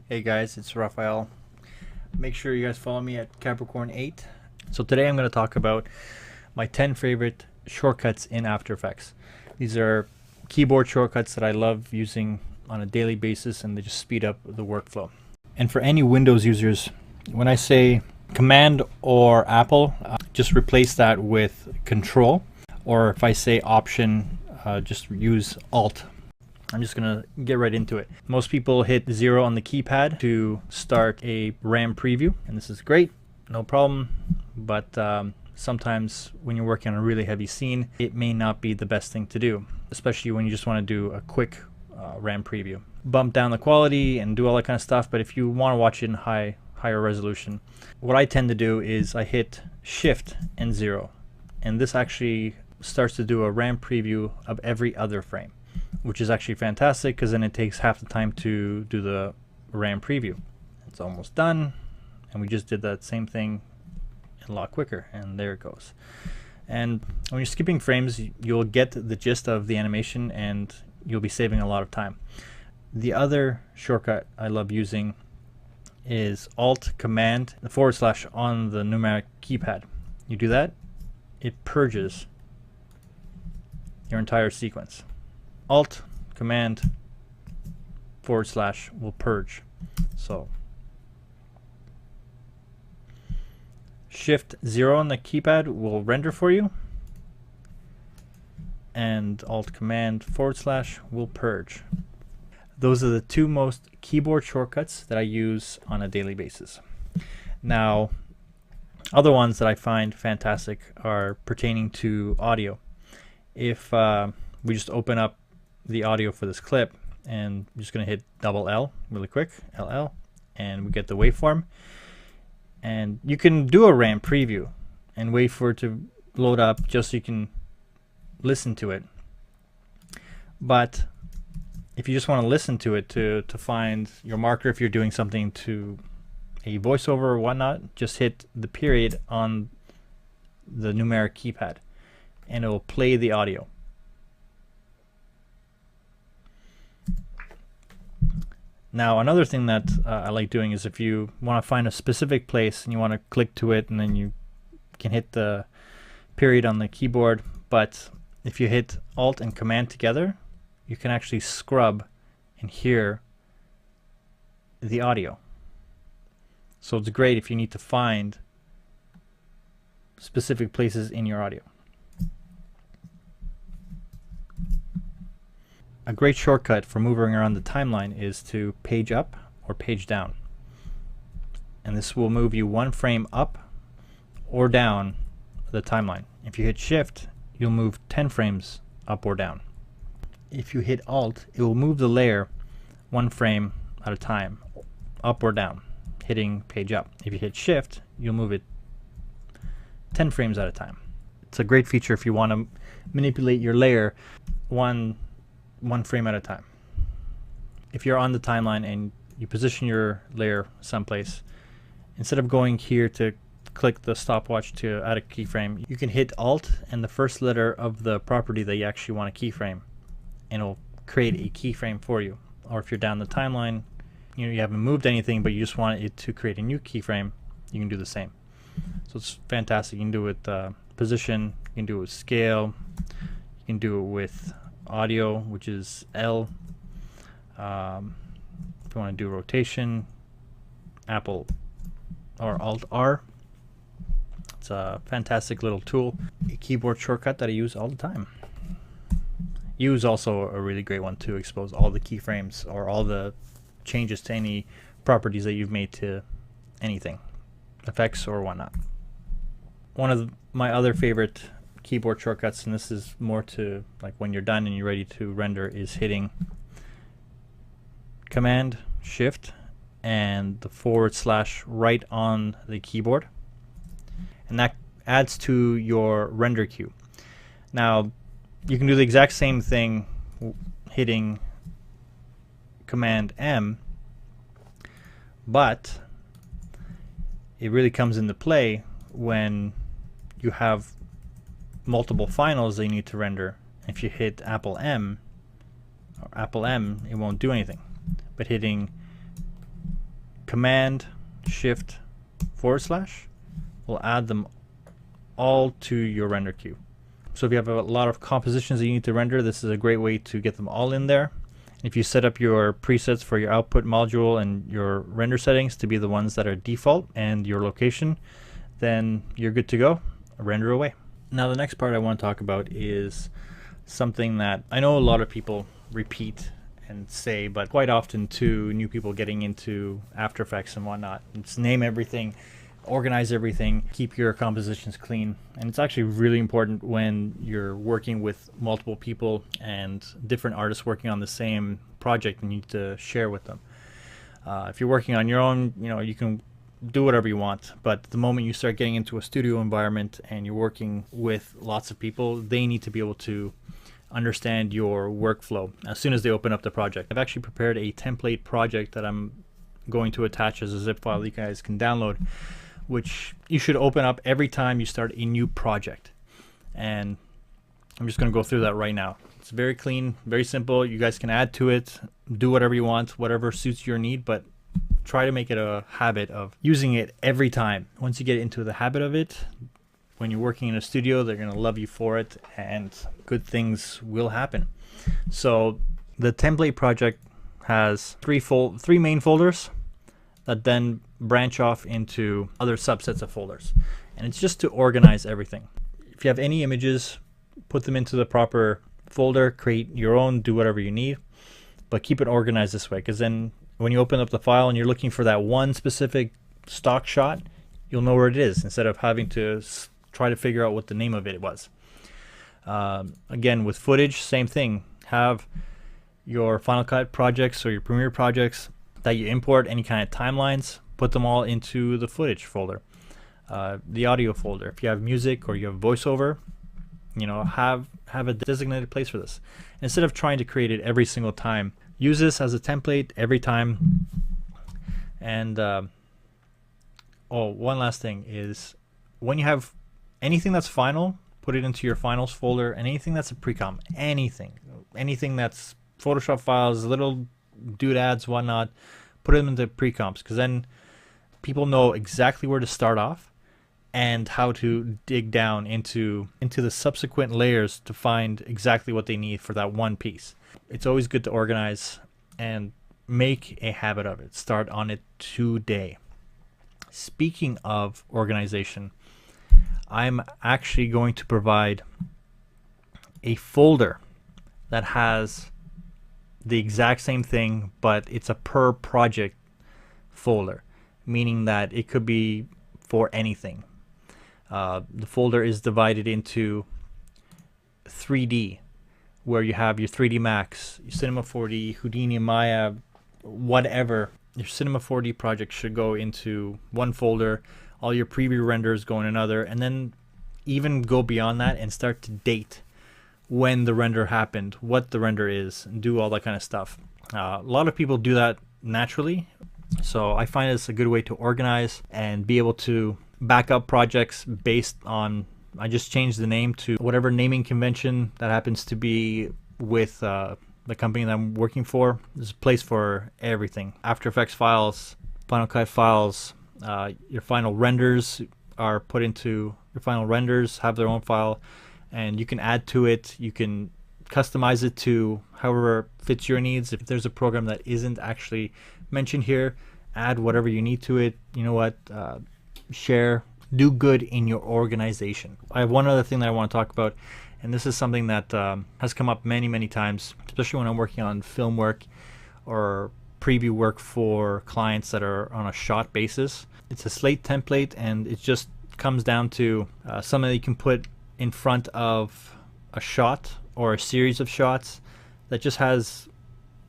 Hey guys, it's Raphael. Make sure you guys follow me at Capricorn8. So today I'm going to talk about my 10 favorite shortcuts in After Effects. These are keyboard shortcuts that I love using on a daily basis, and they just speed up the workflow. And for any Windows users, when I say Command or Apple, just replace that with Control, or if I say Option, just use Alt. I'm just gonna get right into it. Most people hit 0 on the keypad to start a RAM preview, and this is great, no problem, but sometimes when you're working on a really heavy scene, it may not be the best thing to do, especially when you just want to do a quick RAM preview. Bump down the quality and do all that kind of stuff, but if you want to watch it in higher resolution, what I tend to do is I hit Shift and 0, and this actually starts to do a RAM preview of every other frame, which is actually fantastic because then it takes half the time to do the RAM preview. It's almost done, and we just did that same thing a lot quicker, and there it goes. And when you're skipping frames, you'll get the gist of the animation and you'll be saving a lot of time. The other shortcut I love using is Alt Command / on the numeric keypad. You do that, it purges your entire sequence. Alt Command / will purge. So Shift 0 on the keypad will render for you, and Alt Command / will purge. Those are the two most keyboard shortcuts that I use on a daily basis. Now, other ones that I find fantastic are pertaining to audio. If we just open up the audio for this clip, and I'm just going to hit double L really quick, LL, and we get the waveform. And you can do a RAM preview and wait for it to load up just so you can listen to it. But if you just want to listen to it to find your marker, if you're doing something to a voiceover or whatnot, just hit the period on the numeric keypad and it will play the audio. Now, another thing that I like doing is if you want to find a specific place and you want to click to it, and then you can hit the period on the keyboard, but if you hit Alt and Command together, you can actually scrub and hear the audio. So it's great if you need to find specific places in your audio. A great shortcut for moving around the timeline is to page up or page down. And this will move you one frame up or down the timeline. If you hit Shift, you'll move 10 frames up or down. If you hit Alt, it will move the layer one frame at a time, up or down, hitting page up. If you hit Shift, you'll move it 10 frames at a time. It's a great feature if you want to manipulate your layer one frame at a time. If you're on the timeline and you position your layer someplace, instead of going here to click the stopwatch to add a keyframe, you can hit Alt and the first letter of the property that you actually want to keyframe, and it'll create a keyframe for you. Or if you're down the timeline, you haven't moved anything, but you just want it to create a new keyframe, you can do the same. So it's fantastic. You can do it with position, you can do it with scale, you can do it with audio, which is L. If you want to do rotation, Apple or Alt R. It's a fantastic little tool, a keyboard shortcut that I use all the time. U is also a really great one to expose all the keyframes or all the changes to any properties that you've made to anything, effects or whatnot. One of my other favorite keyboard shortcuts, and this is more to like when you're done and you're ready to render, is hitting Command Shift and the / right on the keyboard, and that adds to your render queue. Now you can do the exact same thing hitting Command M, but it really comes into play when you have multiple finals that you need to render. If you hit Apple M, it won't do anything. But hitting Command Shift / will add them all to your render queue. So if you have a lot of compositions that you need to render, this is a great way to get them all in there. If you set up your presets for your output module and your render settings to be the ones that are default and your location, then you're good to go. Render away. Now the next part I want to talk about is something that I know a lot of people repeat and say, but quite often to new people getting into After Effects and whatnot. It's name everything, organize everything, keep your compositions clean. And it's actually really important when you're working with multiple people and different artists working on the same project and you need to share with them. If you're working on your own, you can do whatever you want, but the moment you start getting into a studio environment and you're working with lots of people, they need to be able to understand your workflow as soon as they open up the project. I've actually prepared a template project that I'm going to attach as a zip file that you guys can download, which you should open up every time you start a new project. And I'm just going to go through that right now. It's very clean, very simple. You guys can add to it, do whatever you want, whatever suits your need, but try to make it a habit of using it every time. Once you get into the habit of it, when you're working in a studio, they're going to love you for it and good things will happen. So the template project has three main folders that then branch off into other subsets of folders. And it's just to organize everything. If you have any images, put them into the proper folder, create your own, do whatever you need, but keep it organized this way, because then when you open up the file and you're looking for that one specific stock shot, you'll know where it is instead of having to try to figure out what the name of it was. Again, with footage, same thing. Have your Final Cut projects or your Premiere projects that you import, any kind of timelines, put them all into the footage folder, the audio folder. If you have music or you have voiceover, have a designated place for this. Instead of trying to create it every single time, use this as a template every time. And one last thing is, when you have anything that's final, put it into your finals folder, and anything that's a pre-com, anything that's Photoshop files, little doodads, whatnot, put them into pre-comps, because then people know exactly where to start off and how to dig down into the subsequent layers to find exactly what they need for that one piece. It's always good to organize and make a habit of it. Start on it today. Speaking of organization, I'm actually going to provide a folder that has the exact same thing, but it's a per project folder, meaning that it could be for anything. The folder is divided into 3D, where you have your 3D Max, your Cinema 4D, Houdini, Maya, whatever. Your Cinema 4D project should go into one folder, all your preview renders go in another, and then even go beyond that and start to date when the render happened, what the render is, and do all that kind of stuff. A lot of people do that naturally, so I find it's a good way to organize and be able to back up projects based on, I just changed the name to whatever naming convention that happens to be with the company that I'm working for. There's a place for everything. After Effects files, Final Cut files, your final renders are put into your final renders, have their own file, and you can add to it. You can customize it to however fits your needs. If there's a program that isn't actually mentioned here, add whatever you need to it. You know what? Share, do good in your organization. I have one other thing that I want to talk about, and this is something that has come up many times, especially when I'm working on film work or preview work for clients that are on a shot basis. It's a slate template, and it just comes down to something that you can put in front of a shot or a series of shots that just has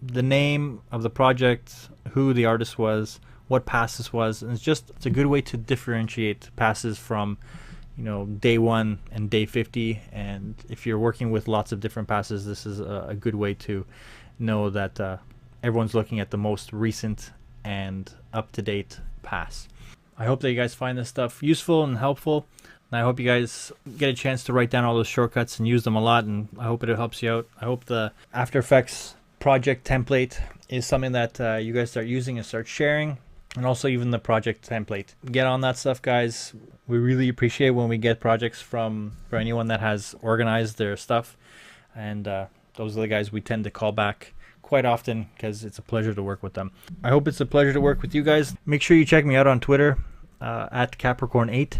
the name of the project, who the artist was, what pass this was, and it's a good way to differentiate passes from day 1 and day 50. And if you're working with lots of different passes, this is a good way to know that everyone's looking at the most recent and up-to-date pass. I hope that you guys find this stuff useful and helpful, and I hope you guys get a chance to write down all those shortcuts and use them a lot, and I hope it helps you out. I hope the After Effects project template is something that you guys start using and start sharing. and also even the project template. Get on that stuff, guys. We really appreciate when we get projects from for anyone that has organized their stuff, and those are the guys we tend to call back quite often because it's a pleasure to work with them. I hope it's a pleasure to work with you guys. Make sure you check me out on Twitter at Capricorn8.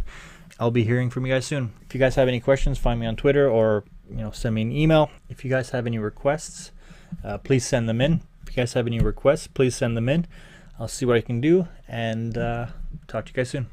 I'll be hearing from you guys soon. If you guys have any questions, find me on Twitter, or send me an email. If you guys have any requests, please send them in. If you guys have any requests, please send them in. I'll see what I can do, and talk to you guys soon.